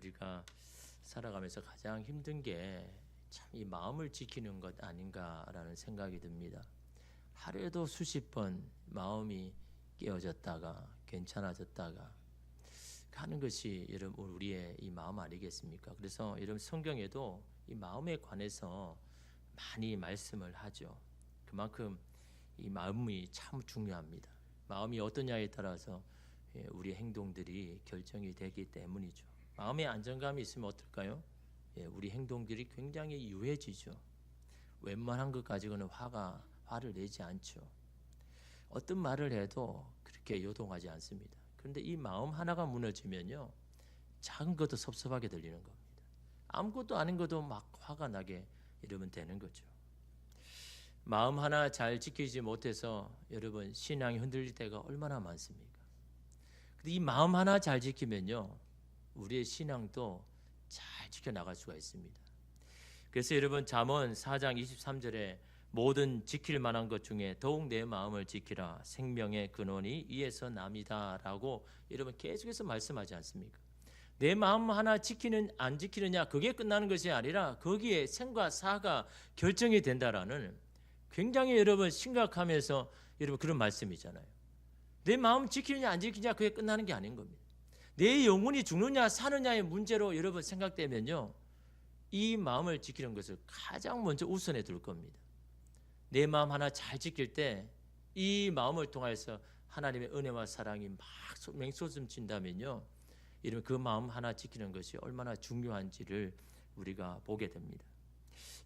우리가 살아가면서 가장 힘든 게 참 이 마음을 지키는 것 아닌가라는 생각이 듭니다. 하루에도 수십 번 마음이 깨어졌다가 괜찮아졌다가 하는 것이 여러분 우리의 이 마음 아니겠습니까? 그래서 여러분 성경에도 이 마음에 관해서 많이 말씀을 하죠. 그만큼 이 마음이 참 중요합니다. 마음이 어떠냐에 따라서 우리 행동들이 결정이 되기 때문이죠. 마음의 안정감이 있으면 어떨까요? 우리 행동들이 굉장히 유해지죠. 웬만한 것 가지고는 화를 내지 않죠. 어떤 말을 해도 그렇게 요동하지 않습니다. 그런데 이 마음 하나가 무너지면요, 작은 것도 섭섭하게 들리는 겁니다. 아무것도 아닌 것도 막 화가 나게 이러면 되는 거죠. 마음 하나 잘 지키지 못해서 여러분 신앙이 흔들릴 때가 얼마나 많습니까? 근데 이 마음 하나 잘 지키면요, 우리의 신앙도 잘 지켜나갈 수가 있습니다. 그래서 여러분 잠언 4장 23절에 모든 지킬 만한 것 중에 더욱 내 마음을 지키라 생명의 근원이 이에서 남이다 라고 여러분 계속해서 말씀하지 않습니까? 내 마음 하나 지키는 안 지키느냐 그게 끝나는 것이 아니라 거기에 생과 사가 결정이 된다라는 굉장히 여러분 심각하면서 여러분 그런 말씀이잖아요. 내 마음 지키느냐 안 지키느냐 그게 끝나는 게 아닌 겁니다. 내 영혼이 죽느냐 사느냐의 문제로 여러분 생각되면요, 이 마음을 지키는 것을 가장 먼저 우선에 둘 겁니다. 내 마음 하나 잘 지킬 때 이 마음을 통해서 하나님의 은혜와 사랑이 막 맹솟음친다면요, 이런 그 마음 하나 지키는 것이 얼마나 중요한지를 우리가 보게 됩니다.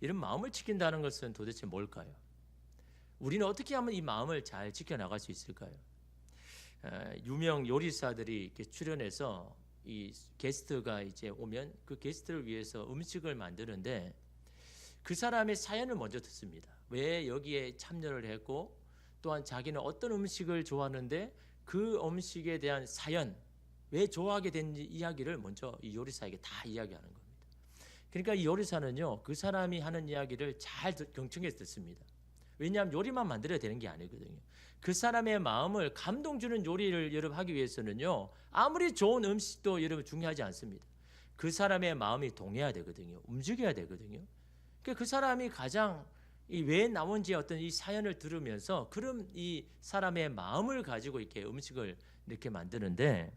이런 마음을 지킨다는 것은 도대체 뭘까요? 우리는 어떻게 하면 이 마음을 잘 지켜나갈 수 있을까요? 유명 요리사들이 이렇게 출연해서 이 게스트가 이제 오면 그 게스트를 위해서 음식을 만드는데 그 사람의 사연을 먼저 듣습니다. 왜 여기에 참여를 했고 또한 자기는 어떤 음식을 좋아하는데 그 음식에 대한 사연, 왜 좋아하게 됐는지 이야기를 먼저 이 요리사에게 다 이야기하는 겁니다. 그러니까 이 요리사는요, 그 사람이 하는 이야기를 잘 경청해서 듣습니다. 왜냐하면 요리만 만들어야 되는 게 아니거든요. 그 사람의 마음을 감동 주는 요리를 여러분 하기 위해서는요, 아무리 좋은 음식도 여러분 중요하지 않습니다. 그 사람의 마음이 동해야 되거든요. 움직여야 되거든요. 그러니까 그 사람이 가장 왜 나온지 어떤 이 사연을 들으면서 그럼 이 사람의 마음을 가지고 이렇게 음식을 이렇게 만드는데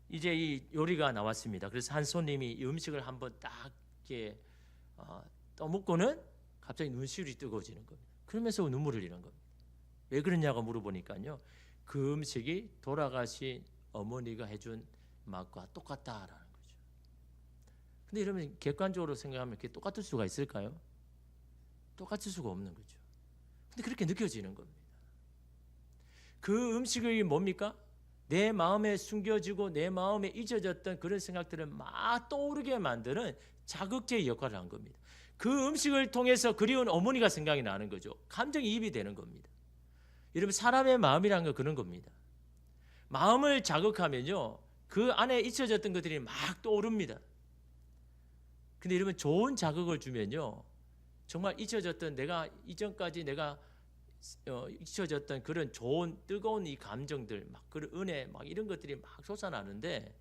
이제 이 요리가 나왔습니다. 그래서 한 손님이 이 음식을 한번 딱 이렇게 떠먹고는 갑자기 눈시울이 뜨거워지는 겁니다. 그러면서 눈물을 흘리는 겁니다. 왜 그러냐고 물어보니까요, 그 음식이 돌아가신 어머니가 해준 맛과 똑같다라는 거죠. 근데 여러분 객관적으로 생각하면 그게 똑같을 수가 있을까요? 똑같을 수가 없는 거죠. 근데 그렇게 느껴지는 겁니다. 그 음식이 뭡니까? 내 마음에 숨겨지고 내 마음에 잊어졌던 그런 생각들을 막 떠오르게 만드는 자극제의 역할을 한 겁니다. 그 음식을 통해서 그리운 어머니가 생각이 나는 거죠. 감정이입이 되는 겁니다. 여러분 사람의 마음이라는 건 그런 겁니다. 마음을 자극하면요, 그 안에 잊혀졌던 것들이 막 떠오릅니다. 근데 여러분 좋은 자극을 주면요, 정말 잊혀졌던 내가 이전까지 내가 잊혀졌던 그런 좋은 뜨거운 이 감정들, 막 그런 은혜, 막 이런 것들이 막 솟아나는데,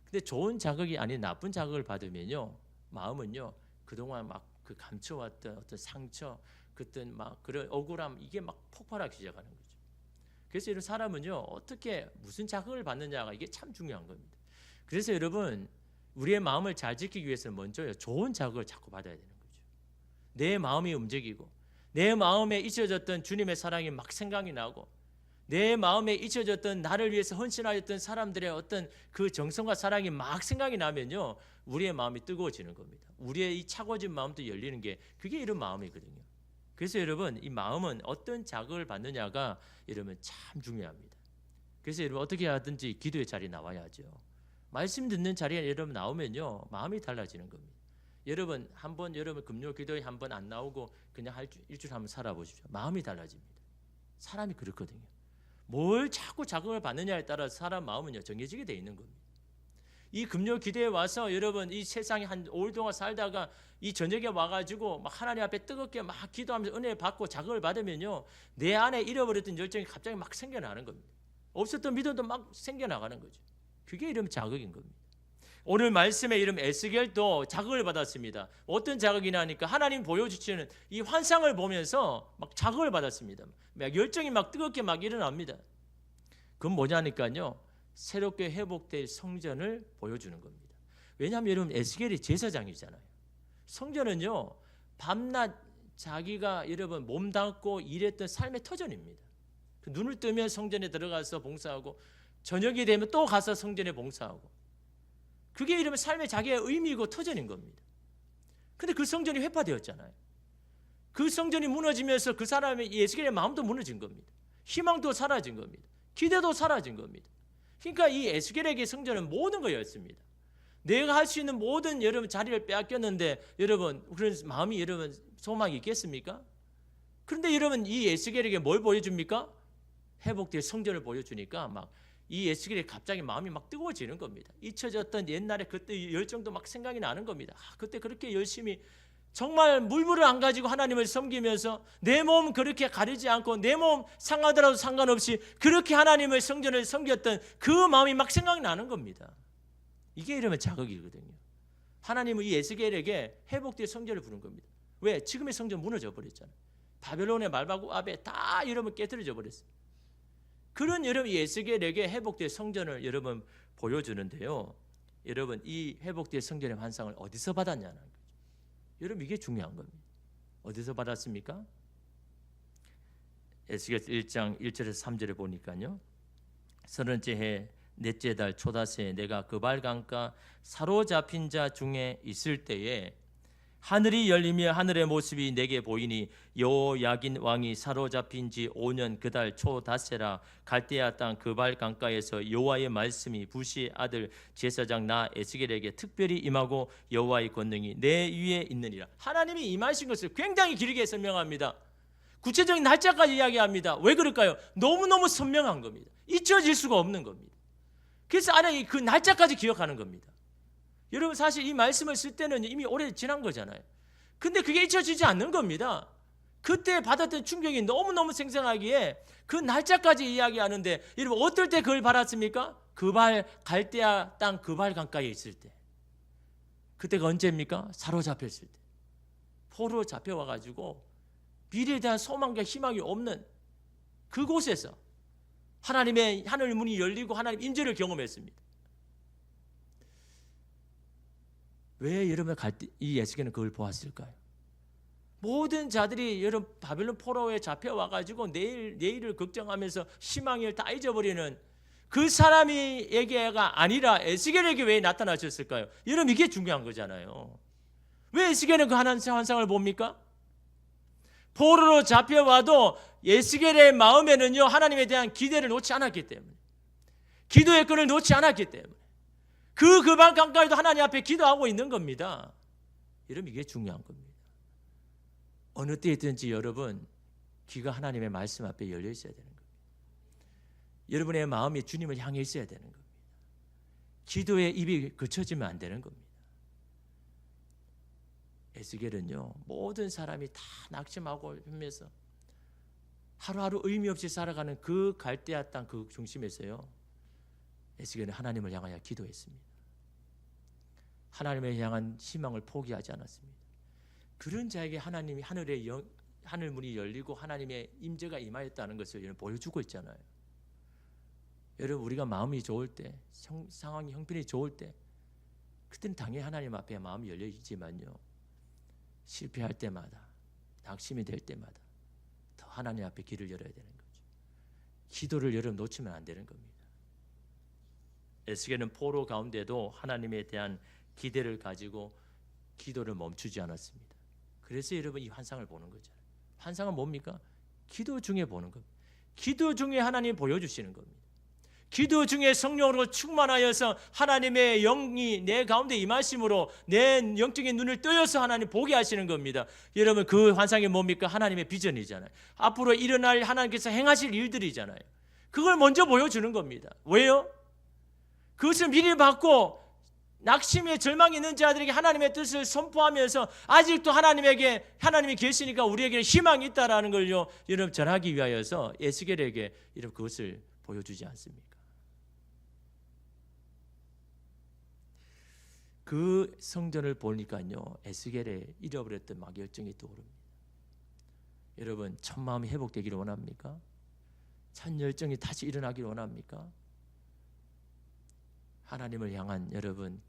근데 좋은 자극이 아닌 나쁜 자극을 받으면요, 마음은요 그동안 막 그 감춰왔던 어떤 상처, 그땐 막 그런 억울함 이게 막 폭발하기 시작하는 거죠. 그래서 이런 사람은요 어떻게 무슨 자극을 받느냐가 이게 참 중요한 겁니다. 그래서 여러분 우리의 마음을 잘 지키기 위해서는 먼저요 좋은 자극을 자꾸 받아야 되는 거죠. 내 마음이 움직이고 내 마음에 잊혀졌던 주님의 사랑이 막 생각이 나고 내 마음에 잊혀졌던 나를 위해서 헌신하였던 사람들의 어떤 그 정성과 사랑이 막 생각이 나면요 우리의 마음이 뜨거워지는 겁니다. 우리의 이 차가워진 마음도 열리는 게 그게 이런 마음이거든요. 그래서 여러분 이 마음은 어떤 자극을 받느냐가 여러분 참 중요합니다. 그래서 여러분 어떻게 하든지 기도의 자리에 나와야죠. 말씀 듣는 자리에 여러분 나오면요 마음이 달라지는 겁니다. 여러분 한번 여러분 금요 기도에 한번 안 나오고 그냥 일주일 한번 살아보십시오. 마음이 달라집니다. 사람이 그렇거든요. 뭘 자꾸 자극을 받느냐에 따라서 사람 마음은요 정해지게 돼 있는 겁니다. 이 금요 기도에 와서 여러분 이 세상에 한 5일 동안 살다가 이 저녁에 와가지고 막 하나님 앞에 뜨겁게 막 기도하면서 은혜 받고 자극을 받으면요 내 안에 잃어버렸던 열정이 갑자기 막 생겨나는 겁니다. 없었던 믿음도 막 생겨나가는 거죠. 그게 이러면 자극인 겁니다. 오늘 말씀의 이름 에스겔도 자극을 받았습니다. 어떤 자극이냐 하니까 하나님 보여주시는 이 환상을 보면서 막 자극을 받았습니다. 막 열정이 막 뜨겁게 막 일어납니다. 그건 뭐냐니까요, 새롭게 회복될 성전을 보여주는 겁니다. 왜냐하면 여러분 에스겔이 제사장이잖아요. 성전은요 밤낮 자기가 여러분 몸담고 일했던 삶의 터전입니다. 그 눈을 뜨면 성전에 들어가서 봉사하고 저녁이 되면 또 가서 성전에 봉사하고, 그게 이러면 삶의 자기의 의미이고 터전인 겁니다. 근데 그 성전이 회파되었잖아요. 그 성전이 무너지면서 그 사람의 에스겔의 마음도 무너진 겁니다. 희망도 사라진 겁니다. 기대도 사라진 겁니다. 그러니까 이 에스겔에게 성전은 모든 거였습니다. 내가 할 수 있는 모든 여러분 자리를 빼앗겼는데 여러분 그런 마음이 여러분 소망이 있겠습니까? 그런데 여러분 이 에스겔에게 뭘 보여줍니까? 회복될 성전을 보여주니까 막 이 에스겔이 갑자기 마음이 막 뜨거워지는 겁니다. 잊혀졌던 옛날에 그때 열정도 막 생각이 나는 겁니다. 그때 그렇게 열심히 정말 물불을 안 가지고 하나님을 섬기면서 내 몸 그렇게 가리지 않고 내 몸 상하더라도 상관없이 그렇게 하나님을 성전을 섬겼던 그 마음이 막 생각이 나는 겁니다. 이게 이러면 자극이거든요. 하나님은 이 에스겔에게 회복될 성전을 부른 겁니다. 왜? 지금의 성전 무너져 버렸잖아요. 바벨론의 말바구 앞에 다 여러분 깨트려져 버렸어요. 그런 여러분 에스겔에게 회복될 성전을 여러분 보여주는데요. 여러분 이 회복될 성전의 환상을 어디서 받았냐는 거죠. 여러분 이게 중요한 겁니다. 어디서 받았습니까? 에스겔 1장 1절에서 3절에 보니까요. 30째 해 넷째 달 초다새 내가 그발 강가 사로잡힌 자 중에 있을 때에 하늘이 열리며 하늘의 모습이 내게 보이니 여호야긴 왕이 사로잡힌 지 5년 그달 초다새라 갈대아 땅 그발 강가에서 여호와의 말씀이 부시의 아들 제사장 나 에스겔에게 특별히 임하고 여호와의 권능이 내 위에 있느니라. 하나님이 임하신 것을 굉장히 길게 설명합니다. 구체적인 날짜까지 이야기합니다. 왜 그럴까요? 너무너무 선명한 겁니다. 잊혀질 수가 없는 겁니다. 그래서 안에 그 날짜까지 기억하는 겁니다. 여러분 사실 이 말씀을 쓸 때는 이미 오래 지난 거잖아요. 근데 그게 잊혀지지 않는 겁니다. 그때 받았던 충격이 너무너무 생생하기에 그 날짜까지 이야기하는데 여러분 어떨 때 그걸 받았습니까? 그발 갈대아 땅 그발 강가에 있을 때. 그때가 언제입니까? 사로잡혔을 때. 포로로 잡혀와가지고 미래에 대한 소망과 희망이 없는 그곳에서 하나님의 하늘 문이 열리고 하나님 인재를 경험했습니다. 왜 여러분 이 에스겔은 그걸 보았을까요? 모든 자들이 여러분 바벨론 포로에 잡혀와가지고 내일을 걱정하면서 희망을 다 잊어버리는 그 사람에게가 아니라 에스겔에게 왜 나타나셨을까요? 여러분 이게 중요한 거잖아요. 왜 에스겔은 그 환상을 봅니까? 포로로 잡혀와도 에스겔의 마음에는요 하나님에 대한 기대를 놓지 않았기 때문에, 기도의 끈을 놓지 않았기 때문에 그발 강가에도 하나님 앞에 기도하고 있는 겁니다. 여러분 이게 중요한 겁니다. 어느 때든지 여러분 귀가 하나님의 말씀 앞에 열려 있어야 되는 겁니다. 여러분의 마음이 주님을 향해 있어야 되는 겁니다. 기도의 입이 그쳐지면 안 되는 겁니다. 에스겔은요 모든 사람이 다 낙심하고 하면서 하루하루 의미 없이 살아가는 그 갈대아 땅 그 중심에서요 에스겔은 하나님을 향하여 기도했습니다. 하나님을 향한 희망을 포기하지 않았습니다. 그런 자에게 하나님이 하늘 문이 열리고 하나님의 임재가 임하였다는 것을 보여주고 있잖아요. 여러분 우리가 마음이 좋을 때, 상황이 형편이 좋을 때 그때는 당연히 하나님 앞에 마음이 열려 있지만요 실패할 때마다, 낙심이 될 때마다 더 하나님 앞에 길을 열어야 되는 거죠. 기도를 여러분 놓치면 안 되는 겁니다. 에스겔은 포로 가운데도 하나님에 대한 기대를 가지고 기도를 멈추지 않았습니다. 그래서 여러분 이 환상을 보는 거잖아요. 환상은 뭡니까? 기도 중에 보는 겁니다. 기도 중에 하나님 보여주시는 겁니다. 기도 중에 성령으로 충만하여서 하나님의 영이 내 가운데 임하심으로 내 영적인 눈을 뜨여서 하나님 보게 하시는 겁니다. 여러분 그 환상이 뭡니까? 하나님의 비전이잖아요. 앞으로 일어날 하나님께서 행하실 일들이잖아요. 그걸 먼저 보여주는 겁니다. 왜요? 그것을 미리 받고 낙심에 절망이 있는 자들에게 하나님의 뜻을 선포하면서 아직도 하나님이 계시니까 우리에게 희망이 있다라는 걸요 여러분 전하기 위하여서 에스겔에게 이런 그것을 보여주지 않습니까? 그 성전을 보니까요, 에스겔에 잃어버렸던 막 열정이 떠오릅니다. 여러분, 첫 마음이 회복되기를 원합니까? 첫 열정이 다시 일어나기를 원합니까? 하나님을 향한 여러분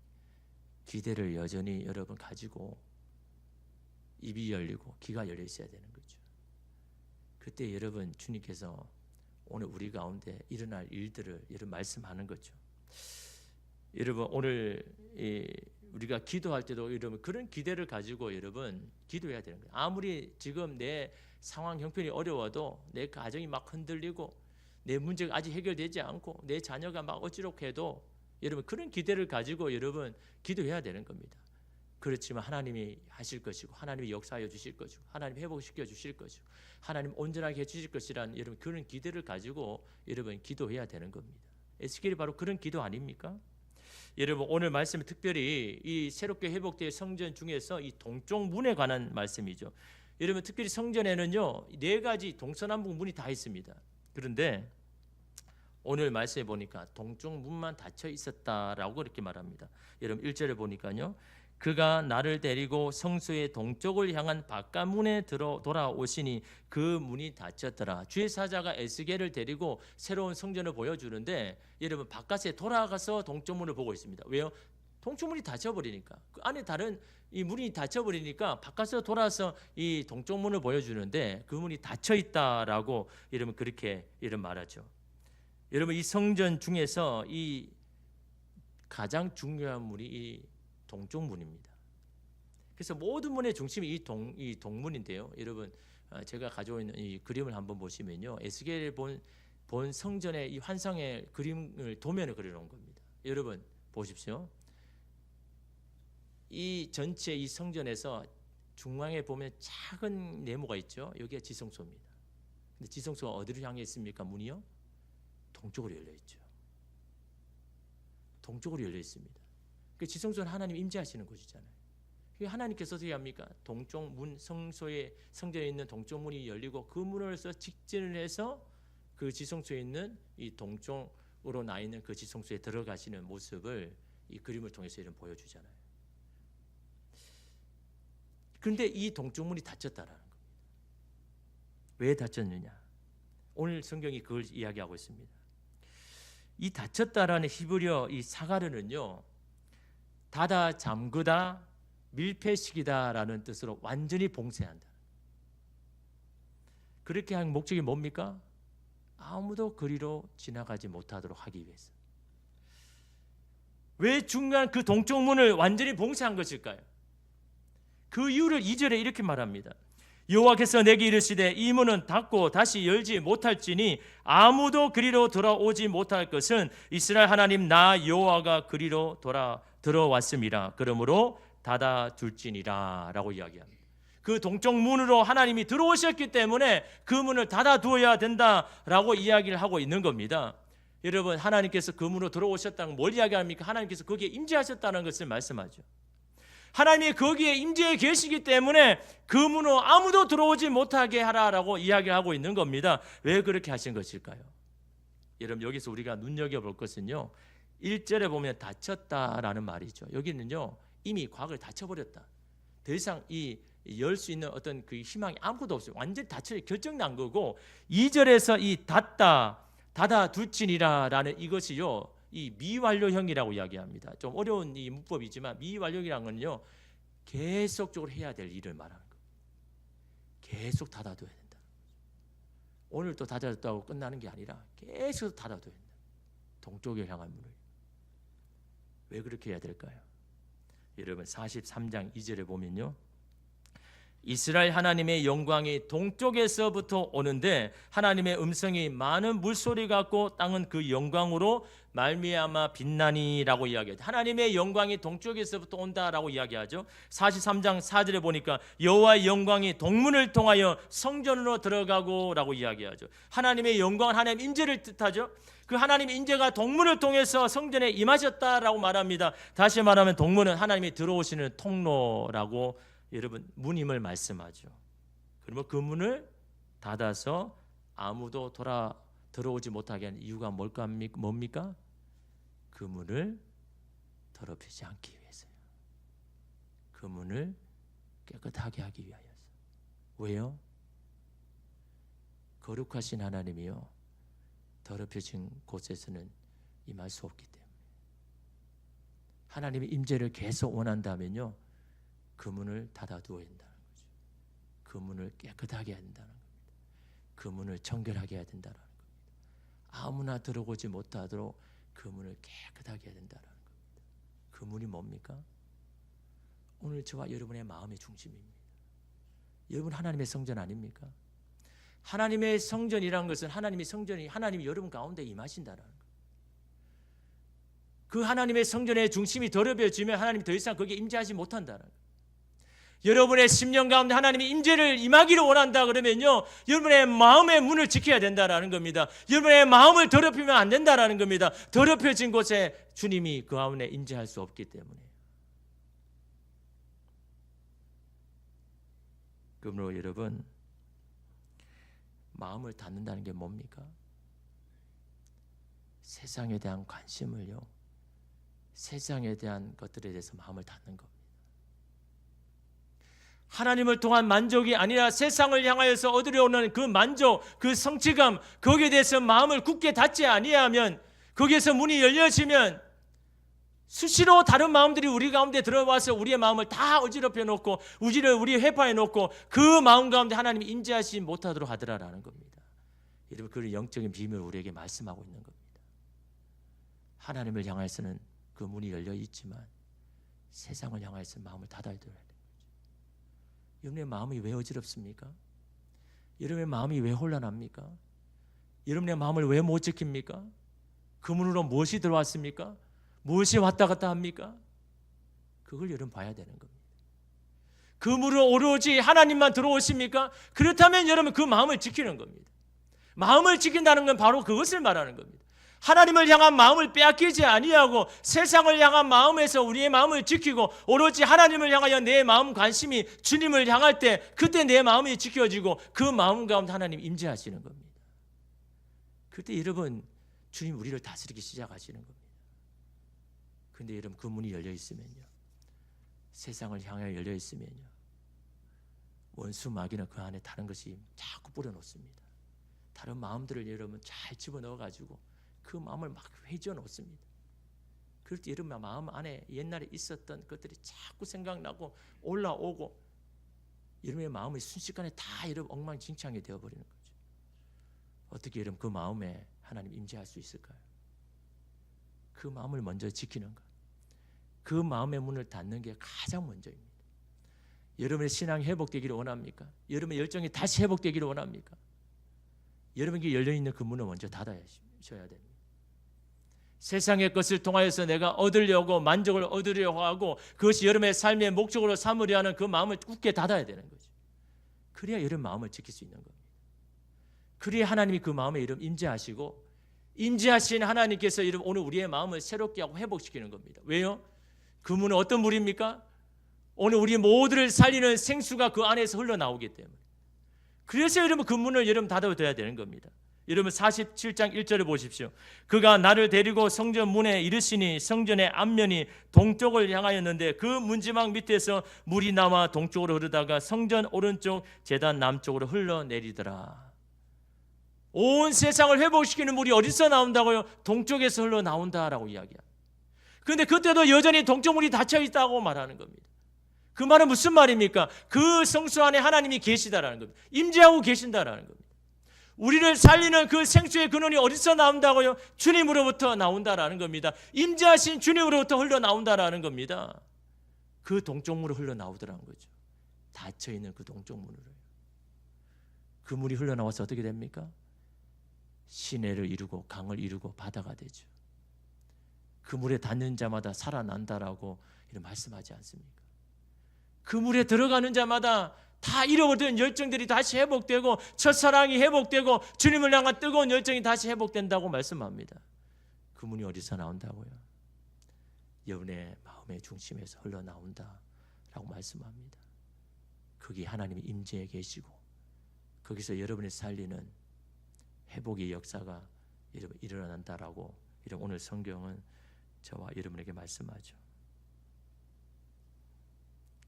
기대를 여전히 여러분 가지고 입이 열리고 귀가 열려 있어야 되는 거죠. 그때 여러분 주님께서 오늘 우리 가운데 일어날 일들을 여러분 말씀하는 거죠. 여러분 오늘 우리가 기도할 때도 여러분 그런 기대를 가지고 여러분 기도해야 되는 거예요. 아무리 지금 내 상황 형편이 어려워도 내 가정이 막 흔들리고 내 문제가 아직 해결되지 않고 내 자녀가 막 어찌록 해도 여러분 그런 기대를 가지고 여러분 기도해야 되는 겁니다. 그렇지만 하나님이 하실 것이고 하나님이 역사하여 주실 것이고 하나님 회복시켜 주실 것이고 하나님 온전하게 해주실 것이라는 여러분 그런 기대를 가지고 여러분 기도해야 되는 겁니다. 에스겔이 바로 그런 기도 아닙니까? 여러분 오늘 말씀은 특별히 이 새롭게 회복될 성전 중에서 이 동쪽 문에 관한 말씀이죠. 여러분 특별히 성전에는요 4가지 동서남북 문이 다 있습니다. 그런데 오늘 말씀에 보니까 동쪽 문만 닫혀 있었다라고 이렇게 말합니다. 여러분 1절에 보니까요. 그가 나를 데리고 성소의 동쪽을 향한 바깥문에 돌아오시니 그 문이 닫혔더라. 주의 사자가 에스겔을 데리고 새로운 성전을 보여주는데 여러분 바깥에 돌아가서 동쪽 문을 보고 있습니다. 왜요? 동쪽 문이 닫혀버리니까 그 안에 다른 이 문이 닫혀버리니까 바깥에서 돌아서 이 동쪽 문을 보여주는데 그 문이 닫혀 있다라고 여러분 그렇게 이런 말하죠. 여러분 이 성전 중에서 이 가장 중요한 문이 이 동쪽 문입니다. 그래서 모든 문의 중심이 이 동문인데요. 여러분 제가 가지고 있는 이 그림을 한번 보시면요, 에스겔 본 성전의 이 환상의 그림을 도면에 그려놓은 겁니다. 여러분 보십시오. 이 전체 이 성전에서 중앙에 보면 작은 네모가 있죠. 여기가 지성소입니다. 근데 지성소가 어디를 향해 있습니까? 문이요? 동쪽으로 열려 있죠. 동쪽으로 열려 있습니다. 그 지성소는 하나님 임재하시는 곳이잖아요. 하나님께서 어떻게 합니까? 동쪽 문 성소에 성전에 있는 동쪽 문이 열리고 그 문으로서 직진을 해서 그 지성소에 있는 이 동쪽으로 나 있는 그 지성소에 들어가시는 모습을 이 그림을 통해서 이런 보여주잖아요. 그런데 이 동쪽 문이 닫혔다라는 겁니다. 왜 닫혔느냐? 오늘 성경이 그걸 이야기하고 있습니다. 이 닫혔다라는 히브리어 이 사가르는요, 닫아 잠그다 밀폐시키다라는 뜻으로 완전히 봉쇄한다. 그렇게 한 목적이 뭡니까? 아무도 그리로 지나가지 못하도록 하기 위해서. 왜 중요한 그 동쪽 문을 완전히 봉쇄한 것일까요? 그 이유를 2절에 이렇게 말합니다. 여호와께서 내게 이르시되 이 문은 닫고 다시 열지 못할지니 아무도 그리로 돌아오지 못할 것은 이스라엘 하나님 나 여호와가 그리로 들어왔음이라. 그러므로 닫아둘지니라 라고 이야기합니다. 그 동쪽 문으로 하나님이 들어오셨기 때문에 그 문을 닫아두어야 된다라고 이야기를 하고 있는 겁니다. 여러분 하나님께서 그 문으로 들어오셨다는 뭘 이야기합니까? 하나님께서 거기에 임재하셨다는 것을 말씀하죠. 하나님이 거기에 임재해 계시기 때문에 그 문으로 아무도 들어오지 못하게 하라라고 이야기를 하고 있는 겁니다. 왜 그렇게 하신 것일까요? 여러분 여기서 우리가 눈여겨볼 것은요, 1절에 보면 닫혔다라는 말이죠. 여기는요 이미 과거에 닫혀버렸다. 더 이상 열 수 있는 어떤 그 희망이 아무것도 없어요. 완전히 닫혀 결정난 거고, 2절에서 이 닫아둘지니라라는 이것이요 이 미완료형이라고 이야기합니다. 좀 어려운 이 문법이지만 미완료형이라는 건요 계속적으로 해야 될 일을 말하는 거예요. 계속 닫아둬야 된다. 오늘 또 닫아뒀다고 끝나는 게 아니라 계속 닫아둬야 된다. 동쪽을 향한 문을. 왜 그렇게 해야 될까요? 여러분 43장 2절에 보면요, 이스라엘 하나님의 영광이 동쪽에서부터 오는데 하나님의 음성이 많은 물소리 같고 땅은 그 영광으로 말미암아 빛나니라고 이야기하죠. 하나님의 영광이 동쪽에서부터 온다라고 이야기하죠. 43장 4절에 보니까 여호와의 영광이 동문을 통하여 성전으로 들어가고라고 이야기하죠. 하나님의 영광은 하나님의 임재를 뜻하죠. 그 하나님의 임재가 동문을 통해서 성전에 임하셨다라고 말합니다. 다시 말하면 동문은 하나님이 들어오시는 통로라고 여러분 문임을 말씀하죠. 그러면 그 문을 닫아서 아무도 들어오지 못하게 하는 이유가 뭡니까? 그 문을 더럽히지 않기 위해서요. 그 문을 깨끗하게 하기 위하여서. 왜요? 거룩하신 하나님이요, 더럽혀진 곳에서는 임할 수 없기 때문에. 하나님의 임재를 계속 원한다면요, 그 문을 닫아두어야 된다는 거죠. 그 문을 깨끗하게 해야 된다는 겁니다. 그 문을 정결하게 해야 된다는 겁니다. 아무나 들어오지 못하도록 그 문을 깨끗하게 해야 된다는 겁니다. 그 문이 뭡니까? 오늘 저와 여러분의 마음의 중심입니다. 여러분 하나님의 성전 아닙니까? 하나님의 성전이란 것은 하나님의 성전이 하나님이 여러분 가운데 임하신다는 거예요. 그 하나님의 성전의 중심이 더럽혀지면 하나님이 더 이상 거기에 임재하지 못한다는 거예요. 여러분의 심령 가운데 하나님이 임재를 임하기를 원한다 그러면요, 여러분의 마음의 문을 지켜야 된다는 겁니다. 여러분의 마음을 더럽히면 안 된다는 겁니다. 더럽혀진 곳에 주님이 그 가운데 임재할 수 없기 때문에. 그러므로 여러분, 마음을 닫는다는 게 뭡니까? 세상에 대한 관심을요, 세상에 대한 것들에 대해서 마음을 닫는 겁니다. 하나님을 통한 만족이 아니라 세상을 향하여서 얻으려는 그 만족, 그 성취감, 거기에 대해서 마음을 굳게 닫지 아니하면, 거기에서 문이 열려지면 수시로 다른 마음들이 우리 가운데 들어와서 우리의 마음을 다 어지럽혀 놓고 우리 회파해 놓고 그 마음 가운데 하나님이 임재하지 못하도록 하더라라는 겁니다. 여러분, 그런 영적인 비밀을 우리에게 말씀하고 있는 겁니다. 하나님을 향해서는 그 문이 열려 있지만 세상을 향해서 마음을 닫아야 돼요. 여러분의 마음이 왜 어지럽습니까? 여러분의 마음이 왜 혼란합니까? 여러분의 마음을 왜 못 지킵니까? 그 문으로 무엇이 들어왔습니까? 무엇이 왔다 갔다 합니까? 그걸 여러분 봐야 되는 겁니다. 그 문으로 오로지 하나님만 들어오십니까? 그렇다면 여러분 그 마음을 지키는 겁니다. 마음을 지킨다는 건 바로 그것을 말하는 겁니다. 하나님을 향한 마음을 빼앗기지 아니하고 세상을 향한 마음에서 우리의 마음을 지키고 오로지 하나님을 향하여 내 마음 관심이 주님을 향할 때, 그때 내 마음이 지켜지고 그 마음 가운데 하나님 임재하시는 겁니다. 그때 여러분 주님 우리를 다스리기 시작하시는 겁니다. 그런데 여러분 그 문이 열려 있으면요, 세상을 향해 열려 있으면요, 원수 마귀는 그 안에 다른 것이 자꾸 뿌려놓습니다. 다른 마음들을 여러분 잘 집어넣어가지고 그 마음을 막 회지어 놓습니다. 그럴 때 여러분 마음 안에 옛날에 있었던 것들이 자꾸 생각나고 올라오고 여러분의 마음이 순식간에 다 여러분 엉망진창이 되어버리는 거죠. 어떻게 여러분 그 마음에 하나님 임재할 수 있을까요? 그 마음을 먼저 지키는 것, 그 마음의 문을 닫는 게 가장 먼저입니다. 여러분의 신앙이 회복되기를 원합니까? 여러분의 열정이 다시 회복되기를 원합니까? 여러분에게 열려있는 그 문을 먼저 닫아셔야 됩니다. 세상의 것을 통하여서 내가 얻으려고 만족을 얻으려고 하고 그것이 여러분의 삶의 목적으로 삼으려 하는 그 마음을 굳게 닫아야 되는 거죠. 그래야 여러분 마음을 지킬 수 있는 겁니다. 그래야 하나님이 그 마음에 여러분 임재하시고, 임재하신 하나님께서 여러분 오늘 우리의 마음을 새롭게 하고 회복시키는 겁니다. 왜요? 그 문은 어떤 물입니까? 오늘 우리 모두를 살리는 생수가 그 안에서 흘러나오기 때문에. 그래서 여러분 그 문을 여러분 닫아둬야 되는 겁니다. 여러분 47장 1절을 보십시오. 그가 나를 데리고 성전 문에 이르시니 성전의 앞면이 동쪽을 향하였는데 그 문지방 밑에서 물이 나와 동쪽으로 흐르다가 성전 오른쪽 제단 남쪽으로 흘러내리더라. 온 세상을 회복시키는 물이 어디서 나온다고요? 동쪽에서 흘러나온다라고 이야기합니다. 그런데 그때도 여전히 동쪽 문이 닫혀 있다고 말하는 겁니다. 그 말은 무슨 말입니까? 그 성수 안에 하나님이 계시다라는 겁니다. 임재하고 계신다라는 겁니다. 우리를 살리는 그 생수의 근원이 어디서 나온다고요? 주님으로부터 나온다라는 겁니다. 임재하신 주님으로부터 흘러나온다라는 겁니다. 그 동쪽 문으로 흘러나오더라는 거죠. 닫혀있는 그 동쪽 문으로요. 그 물이 흘러나와서 어떻게 됩니까? 시내를 이루고 강을 이루고 바다가 되죠. 그 물에 닿는 자마다 살아난다라고 이런 말씀하지 않습니까? 그 물에 들어가는 자마다 다 잃어버린 열정들이 다시 회복되고 첫사랑이 회복되고 주님을 향한 뜨거운 열정이 다시 회복된다고 말씀합니다. 그 문이 어디서 나온다고요? 여러분의 마음의 중심에서 흘러나온다라고 말씀합니다. 거기 하나님이 임재해 계시고 거기서 여러분이 살리는 회복의 역사가 일어난다라고 이런 오늘 성경은 저와 여러분에게 말씀하죠.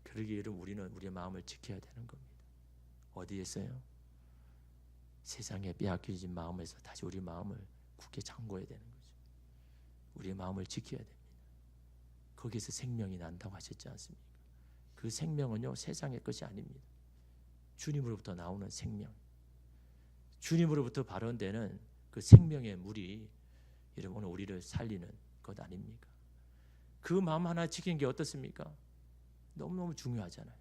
그러기에 여러분 우리는 우리의 마음을 지켜야 되는 겁니다. 어디에서요? 세상에 빼앗겨진 마음에서 다시 우리 마음을 굳게 잠궈야 되는 거죠. 우리의 마음을 지켜야 됩니다. 거기에서 생명이 난다고 하셨지 않습니까? 그 생명은요 세상의 것이 아닙니다. 주님으로부터 나오는 생명, 주님으로부터 발원되는 그 생명의 물이 여러분 오늘 우리를 살리는 것 아닙니까? 그 마음 하나 지키는 게 어떻습니까? 너무너무 중요하잖아요.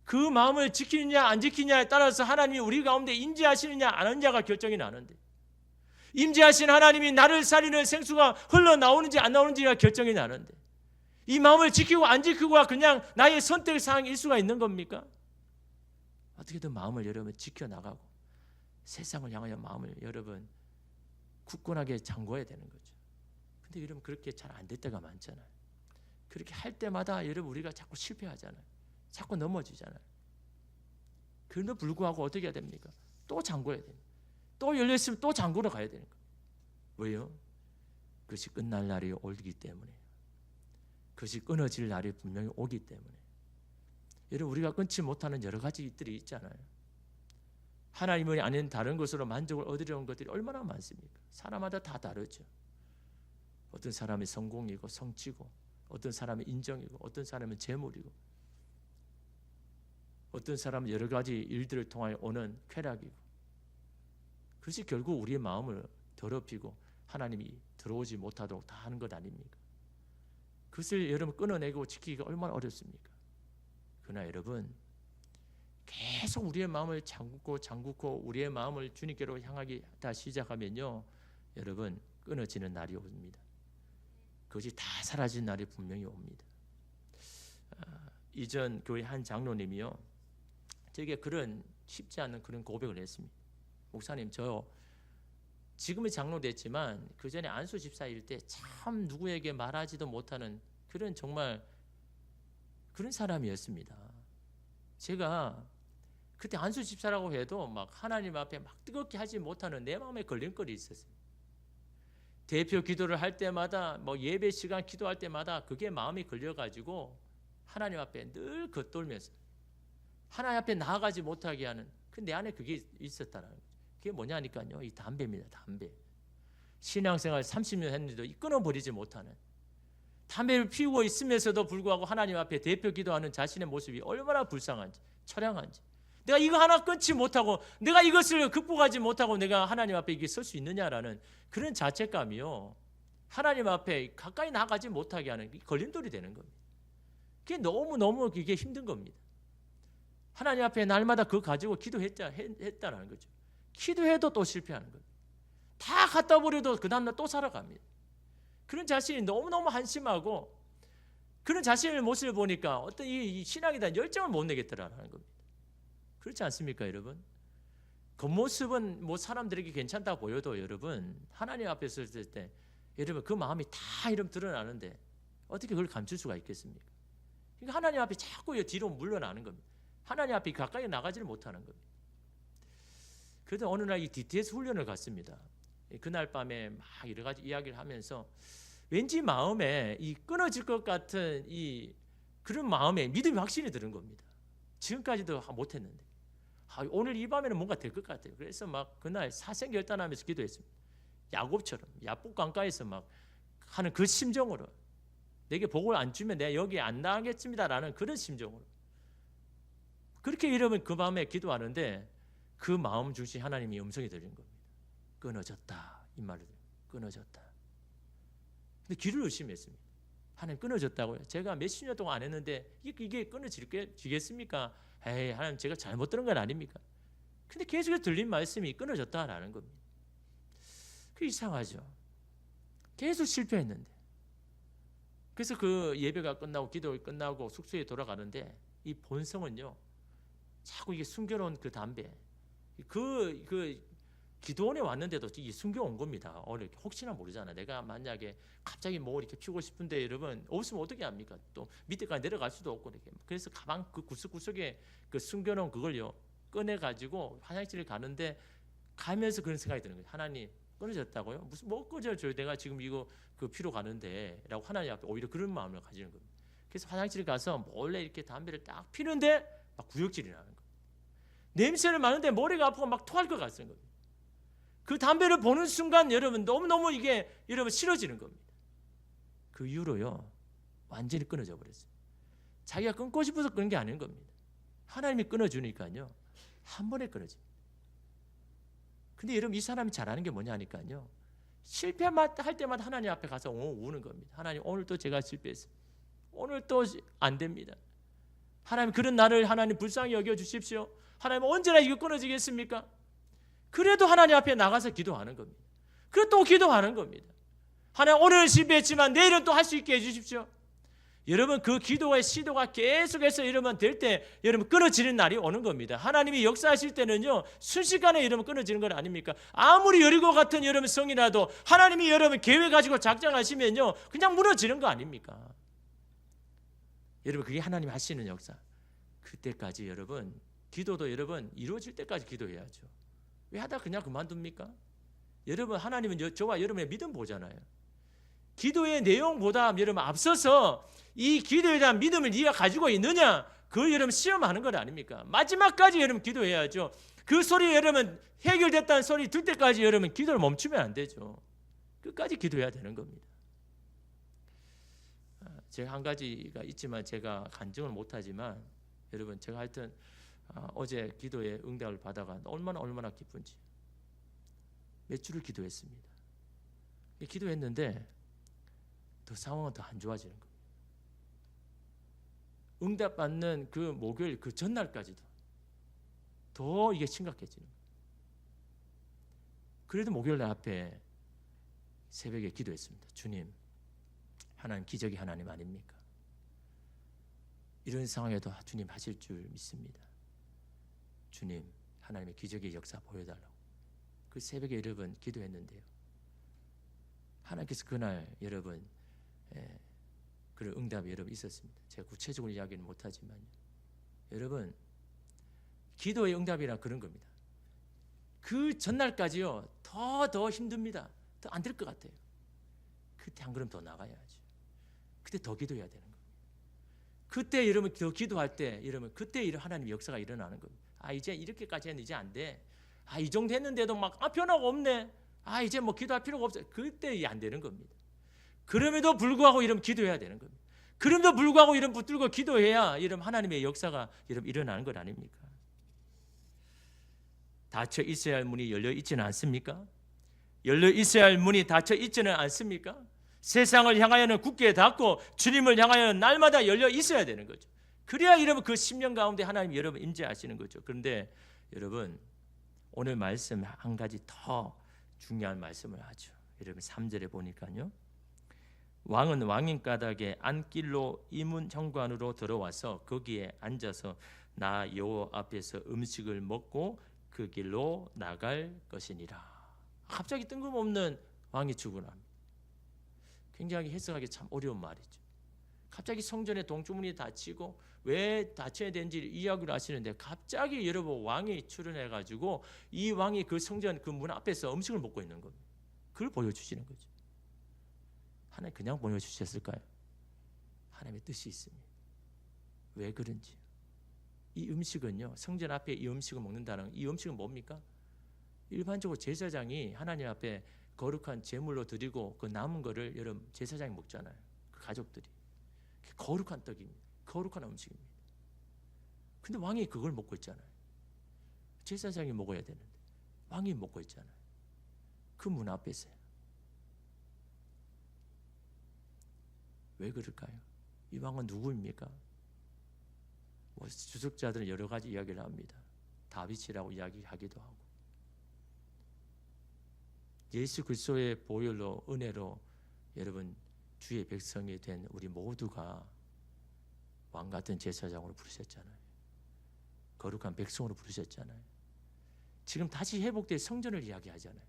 그 마음을 지키느냐 안 지키느냐에 따라서 하나님이 우리 가운데 임재하시느냐 안 하느냐가 결정이 나는데, 임재하신 하나님이 나를 살리는 생수가 흘러나오는지 안 나오는지가 결정이 나는데, 이 마음을 지키고 안 지키고가 그냥 나의 선택사항일 수가 있는 겁니까? 어떻게든 마음을 여러분 지켜나가고 세상을 향하여 마음을 여러분 굳건하게 잠궈야 되는 거죠. 근데 여러분 그렇게 잘 안 될 때가 많잖아요. 그렇게 할 때마다 여러분 우리가 자꾸 실패하잖아요. 자꾸 넘어지잖아요. 그럼에도 불구하고 어떻게 해야 됩니까? 또 잠궈야 됩니다. 또 열렸으면 또 잠그러 가야 되는 거예요. 왜요? 그것이 끝날 날이 오기 때문에, 그것이 끊어질 날이 분명히 오기 때문에. 여러분 우리가 끊지 못하는 여러 가지 일들이 있잖아요. 하나님이 아닌 다른 것으로 만족을 얻으려는 것들이 얼마나 많습니까? 사람마다 다 다르죠. 어떤 사람이 성공이고 성취고, 어떤 사람은 인정이고, 어떤 사람은 재물이고, 어떤 사람은 여러 가지 일들을 통하여 오는 쾌락이고, 그것이 결국 우리의 마음을 더럽히고 하나님이 들어오지 못하도록 다 하는 것 아닙니까? 그것을 여러분 끊어내고 지키기가 얼마나 어렵습니까? 그러나 여러분 계속 우리의 마음을 잠그고 우리의 마음을 주님께로 향하기 다 시작하면요, 여러분 끊어지는 날이 옵니다. 그것이 다 사라진 날이 분명히 옵니다. 이전 교회 한 장로님이요, 제게 그런 쉽지 않은 그런 고백을 했습니다. 목사님, 저 지금은 장로 됐지만 그 전에 안수 집사일 때 참 누구에게 말하지도 못하는 그런 정말 그런 사람이었습니다. 제가 그때 안수 집사라고 해도 막 하나님 앞에 막 뜨겁게 하지 못하는 내 마음에 걸림돌이 있었어요. 대표 기도를 할 때마다 뭐 예배 시간 기도할 때마다 그게 마음이 걸려가지고 하나님 앞에 늘 겉돌면서 하나님 앞에 나아가지 못하게 하는, 그 내 안에 그게 있었다는 거죠. 그게 뭐냐니까요, 이 담배입니다. 담배. 신앙생활 30년 했는데도 끊어버리지 못하는, 담배를 피우고 있으면서도 불구하고 하나님 앞에 대표 기도하는 자신의 모습이 얼마나 불쌍한지, 처량한지, 내가 이거 하나 끊지 못하고 내가 이것을 극복하지 못하고 내가 하나님 앞에 이게 설 수 있느냐라는 그런 자책감이요, 하나님 앞에 가까이 나가지 못하게 하는 걸림돌이 되는 겁니다. 그게 너무너무 이게 힘든 겁니다. 하나님 앞에 날마다 그거 가지고 기도했다라는 거죠. 기도해도 또 실패하는 거예요. 다 갖다 버려도 그 다음날 또 살아갑니다. 그런 자신이 너무너무 한심하고, 그런 자신의 모습을 보니까 어떤 이 신앙에 대한 열정을 못 내겠더라는 겁니다. 그렇지 않습니까, 여러분? 겉모습은 뭐 사람들에게 괜찮다 보여도 여러분 하나님 앞에 섰을 때 여러분 그 마음이 다 이름 드러나는데 어떻게 그걸 감출 수가 있겠습니까? 그러니까 하나님 앞에 자꾸 뒤로 물러나는 겁니다. 하나님 앞에 가까이 나가지를 못하는 겁니다. 그래도 어느 날 이 DTS 훈련을 갔습니다. 그날 밤에 막 여러 가지 이야기를 하면서 왠지 마음에 이 끊어질 것 같은 이 그런 마음에 믿음이 확실히 드는 겁니다. 지금까지도 못했는데 오늘 이 밤에는 뭔가 될 것 같아요. 그래서 막 그날 사생결단하면서 기도했습니다. 야곱처럼 야복 강가에서 막 하는 그 심정으로, 내게 복을 안 주면 내가 여기 안 나가겠습니다라는 그런 심정으로 그렇게 여러분 그 밤에 기도하는데 그 마음 중심 하나님이 음성이 들리는 겁니다. 끊어졌다, 이 말을 끊어졌다. 근데 귀를 의심했습니다. 하나님 끊어졌다고요? 제가 몇십 년 동안 안 했는데 이게 끊어지겠습니까? 에이, 하나님 제가 잘못 들은 건 아닙니까? 근데 계속 들린 말씀이 끊어졌다라는 겁니다. 그 이상하죠. 계속 실패했는데. 그래서 그 예배가 끝나고 기도가 끝나고 숙소에 돌아가는데 이 본성은요, 자꾸 이게 숨겨놓은 그 담배, 그 기도원에 왔는데도 이 숨겨온 겁니다. 혹시나 모르잖아. 내가 만약에 갑자기 뭐 이렇게 피우고 싶은데 여러분 없으면 어떻게 합니까? 또 밑에까지 내려갈 수도 없고 이렇게. 그래서 가방 그 구석구석에 그 숨겨놓은 그걸요 꺼내 가지고 화장실을 가는데 가면서 그런 생각이 드는 거예요. 하나님 끊어졌다고요? 무슨 뭐 끊어져요? 내가 지금 이거 그 피로 가는데라고 하나님 앞에 오히려 그런 마음을 가지는 겁니다. 그래서 화장실에 가서 몰래 이렇게 담배를 딱 피는데 막 구역질이 나는 거예요. 냄새를 맡는데 머리가 아프고 막 토할 것 같은 겁니다. 그 담배를 보는 순간 여러분 너무너무 이게 여러분 싫어지는 겁니다. 그 이후로요 완전히 끊어져 버렸어요. 자기가 끊고 싶어서 끊은 게 아닌 겁니다. 하나님이 끊어주니까요 한 번에 끊어집니다. 근데 여러분 이 사람이 잘하는 게 뭐냐니까요, 실패할 때마다 하나님 앞에 가서 우는 겁니다. 하나님 오늘 또 제가 실패했어요. 오늘 또 안 됩니다. 하나님 그런 나를 하나님 불쌍히 여겨주십시오. 하나님 언제나 이거 끊어지겠습니까? 그래도 하나님 앞에 나가서 기도하는 겁니다. 그리고 또 기도하는 겁니다. 하나님 오늘은 실패했지만 내일은 또 할 수 있게 해주십시오. 여러분 그 기도의 시도가 계속해서 여러분 될 때 여러분 끊어지는 날이 오는 겁니다. 하나님이 역사하실 때는요 순식간에 여러분 끊어지는 건 아닙니까? 아무리 여리고 같은 여러분 성이라도 하나님이 여러분 계획 가지고 작정하시면요 그냥 무너지는 거 아닙니까? 여러분 그게 하나님 하시는 역사. 그때까지 여러분 기도도 여러분 이루어질 때까지 기도해야죠. 왜 하다 그냥 그만둡니까? 여러분 하나님은 저와 여러분의 믿음 보잖아요. 기도의 내용보다 여러분 앞서서 이 기도에 대한 믿음을 네가 가지고 있느냐, 그걸 여러분 시험하는 것 아닙니까? 마지막까지 여러분 기도해야죠. 그 소리 여러분 해결됐다는 소리 들 때까지 여러분 기도를 멈추면 안 되죠. 끝까지 기도해야 되는 겁니다. 제가 한 가지가 있지만 제가 간증을 못하지만 여러분 제가 하여튼 어제 기도에 응답을 받아가 얼마나 기쁜지 몇 주를 기도했습니다. 기도했는데 더 상황은 더 안 좋아지는 겁니다. 응답받는 그 목요일 그 전날까지도 더 이게 심각해지는 거예요. 그래도 목요일 날 앞에 새벽에 기도했습니다. 주님, 하나님 기적이 하나님 아닙니까? 이런 상황에도 주님 하실 줄 믿습니다. 주님, 하나님의 기적의 역사 보여달라고. 그 새벽에 여러분 기도했는데요, 하나님께서 그날 여러분 그런 응답이 여러분 있었습니다. 제가 구체적으로 이야기는 못하지만요, 여러분 기도의 응답이란 그런 겁니다. 그 전날까지요 더 힘듭니다. 더 안 될 것 같아요. 그때 한 걸음 더 나가야죠. 그때 더 기도해야 되는 겁니다. 그때 여러분 더 기도할 때 여러분 그때 하나님의 역사가 일어나는 겁니다. 이제 이렇게까지 했는데 이제 안 돼. 이 정도 했는데도 막 변화가 없네. 이제 뭐 기도할 필요가 없어. 그때 안 되는 겁니다. 그럼에도 불구하고 이러면 기도해야 되는 겁니다. 그럼에도 불구하고 이런 붙들고 기도해야 이런 하나님의 역사가 이런 일어나는 것 아닙니까? 닫혀 있어야 할 문이 열려 있지는 않습니까? 열려 있어야 할 문이 닫혀 있지는 않습니까? 세상을 향하여는 굳게 닫고 주님을 향하여는 날마다 열려 있어야 되는 거죠. 그래야 여러분 그 10년 가운데 하나님 여러분 임재하시는 거죠. 그런데 여러분 오늘 말씀 한 가지 더 중요한 말씀을 하죠. 여러분 3절에 보니까요, 왕은 왕인 까닭에 안길로 이문 현관으로 들어와서 거기에 앉아서 나 여호와 앞에서 음식을 먹고 그 길로 나갈 것이니라. 갑자기 뜬금없는 왕이 주문합니다. 굉장히 해석하기 참 어려운 말이죠. 갑자기 성전의 동주문이 닫히고 왜 닫혀야 되는지 이야기를 하시는데 갑자기 여러분 왕이 출현해가지고 이 왕이 그 성전 그 문 앞에서 음식을 먹고 있는 겁니다. 그걸 보여주시는 거죠. 하나님 그냥 보여주셨을까요? 하나님의 뜻이 있습니다. 왜 그런지. 이 음식은요, 성전 앞에 이 음식을 먹는다는 이 음식은 뭡니까? 일반적으로 제사장이 하나님 앞에 거룩한 제물로 드리고 그 남은 거를 여러분 제사장이 먹잖아요. 그 가족들이. 거룩한 떡입니다. 거룩한 음식입니다. 근데 왕이 그걸 먹고 있잖아요. 제사장이 먹어야 되는데 왕이 먹고 있잖아요. 그 문 앞에서요. 왜 그럴까요? 이 왕은 누구입니까? 주석자들은 여러 가지 이야기를 합니다. 다윗이라고 이야기하기도 하고, 예수 그리스도의 보혈로 은혜로 여러분 주의 백성이 된 우리 모두가 왕 같은 제사장으로 부르셨잖아요. 거룩한 백성으로 부르셨잖아요. 지금 다시 회복될 성전을 이야기하잖아요.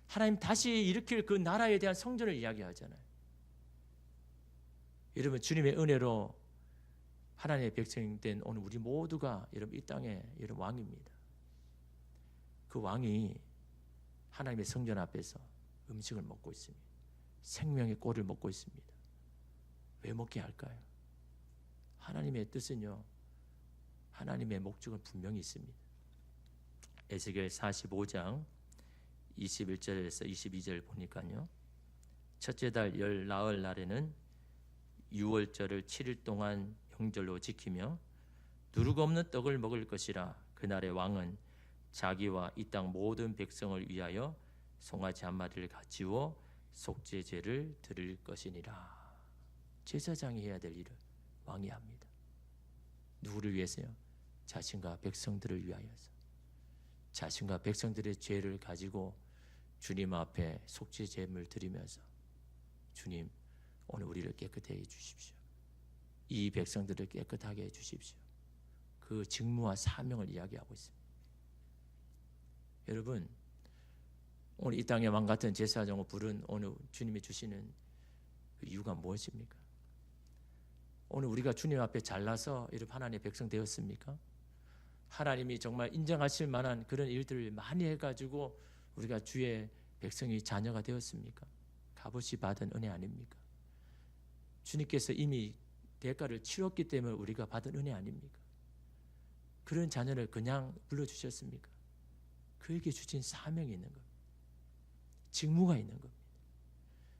하나님 다시 일으킬 그 나라에 대한 성전을 이야기하잖아요. 여러분 주님의 은혜로 하나님의 백성이 된 오늘 우리 모두가 여러분 이 땅에 여러분 왕입니다. 그 왕이 하나님의 성전 앞에서 음식을 먹고 있습니다. 생명의 꼴을 먹고 있습니다. 왜 먹게 할까요? 하나님의 뜻은요, 하나님의 목적은 분명히 있습니다. 에스겔 45장 21절에서 22절 보니까요, 첫째 달 열 나흘 날에는 유월절을 7일 동안 명절로 지키며 누룩 없는 떡을 먹을 것이라. 그날의 왕은 자기와 이 땅 모든 백성을 위하여 송아지 한 마리를 가지고 속죄제를 드릴 것이니라. 제사장이 해야 될 일을 왕이 합니다. 누구를 위해서요? 자신과 백성들을 위하여서. 자신과 백성들의 죄를 가지고 주님 앞에 속죄제물을 드리면서, 주님, 오늘 우리를 깨끗하게 해 주십시오. 이 백성들을 깨끗하게 해 주십시오. 그 직무와 사명을 이야기하고 있습니다. 여러분, 오늘 이 땅의 왕 같은 제사장을 부른 오늘 주님이 주시는 그 이유가 무엇입니까? 오늘 우리가 주님 앞에 잘나서 이렇게 하나님의 백성 되었습니까? 하나님이 정말 인정하실 만한 그런 일들을 많이 해가지고 우리가 주의 백성이 자녀가 되었습니까? 값없이 받은 은혜 아닙니까? 주님께서 이미 대가를 치렀기 때문에 우리가 받은 은혜 아닙니까? 그런 자녀를 그냥 불러주셨습니까? 그에게 주신 사명이 있는 겁니다. 직무가 있는 겁니다.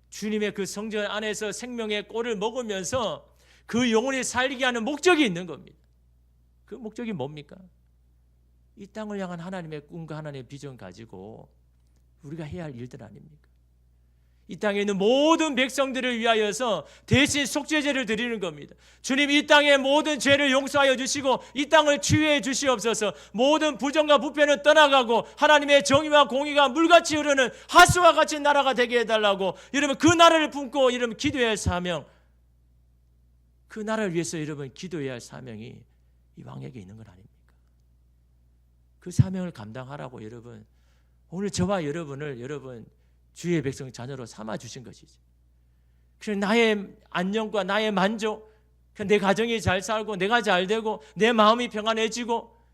주님의 그 성전 안에서 생명의 꼴을 먹으면서 그 영혼이 살게 하는 목적이 있는 겁니다. 그 목적이 뭡니까? 이 땅을 향한 하나님의 꿈과 하나님의 비전 가지고 우리가 해야 할 일들 아닙니까? 이 땅에 있는 모든 백성들을 위하여서 대신 속죄제를 드리는 겁니다. 주님, 이 땅의 모든 죄를 용서하여 주시고 이 땅을 치유해 주시옵소서. 모든 부정과 부패는 떠나가고 하나님의 정의와 공의가 물같이 흐르는 하수와 같이 나라가 되게 해달라고, 여러분 그 나라를 품고 여러분 기도해야 할 사명, 그 나라를 위해서 여러분 기도해야 할 사명이 이 왕에게 있는 건 아닙니까? 그 사명을 감당하라고 여러분, 오늘 저와 여러분을 여러분 주의 백성 자녀로 삼아 주신 것이죠. 그래서 나의 안녕과 나의 만족, 내 가정이 잘 살고 내가 잘 되고 내 마음이 평안해지고,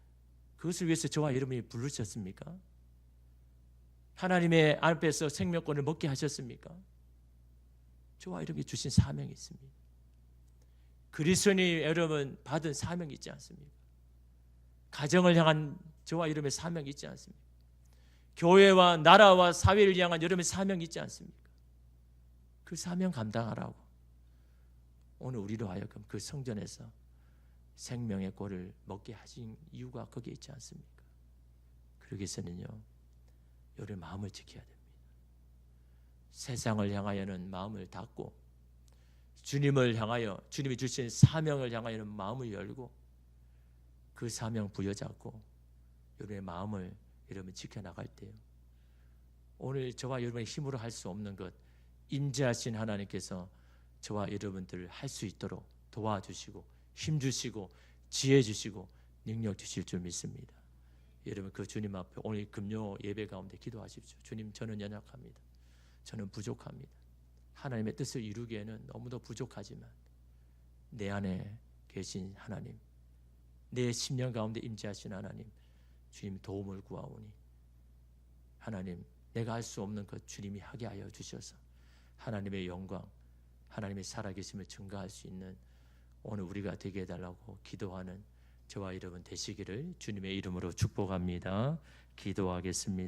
그것을 위해서 저와 여러분이 부르셨습니까? 하나님의 앞에서 생명권을 먹게 하셨습니까? 저와 여러분이 주신 사명이 있습니다. 그리스도인이 여러분 받은 사명이 있지 않습니까? 가정을 향한 저와 여러분의 사명이 있지 않습니까? 교회와 나라와 사회를 향한 여러분의 사명이 있지 않습니까? 그 사명 감당하라고 오늘 우리로 하여금 그 성전에서 생명의 꼴을 먹게 하신 이유가 거기에 있지 않습니까? 그러기 위해서는요, 여러분의 마음을 지켜야 됩니다. 세상을 향하여는 마음을 닫고 주님을 향하여, 주님이 주신 사명을 향하여는 마음을 열고 그 사명 부여잡고 여러분의 마음을 여러분 지켜나갈 때요, 오늘 저와 여러분의 힘으로 할 수 없는 것 임재하신 하나님께서 저와 여러분들을 할 수 있도록 도와주시고 힘주시고 지혜 주시고 능력 주실 줄 믿습니다. 여러분 그 주님 앞에 오늘 금요 예배 가운데 기도하십시오. 주님, 저는 연약합니다. 저는 부족합니다. 하나님의 뜻을 이루기에는 너무도 부족하지만 내 안에 계신 하나님, 내 심령 가운데 임재하신 하나님, 주님 도움을 구하오니 하나님, 내가 할 수 없는 것 주님이 하게 하여 주셔서 하나님의 영광, 하나님의 살아계심을 증거할 수 있는 오늘 우리가 되게 해달라고 기도하는 저와 여러분 되시기를 주님의 이름으로 축복합니다. 기도하겠습니다.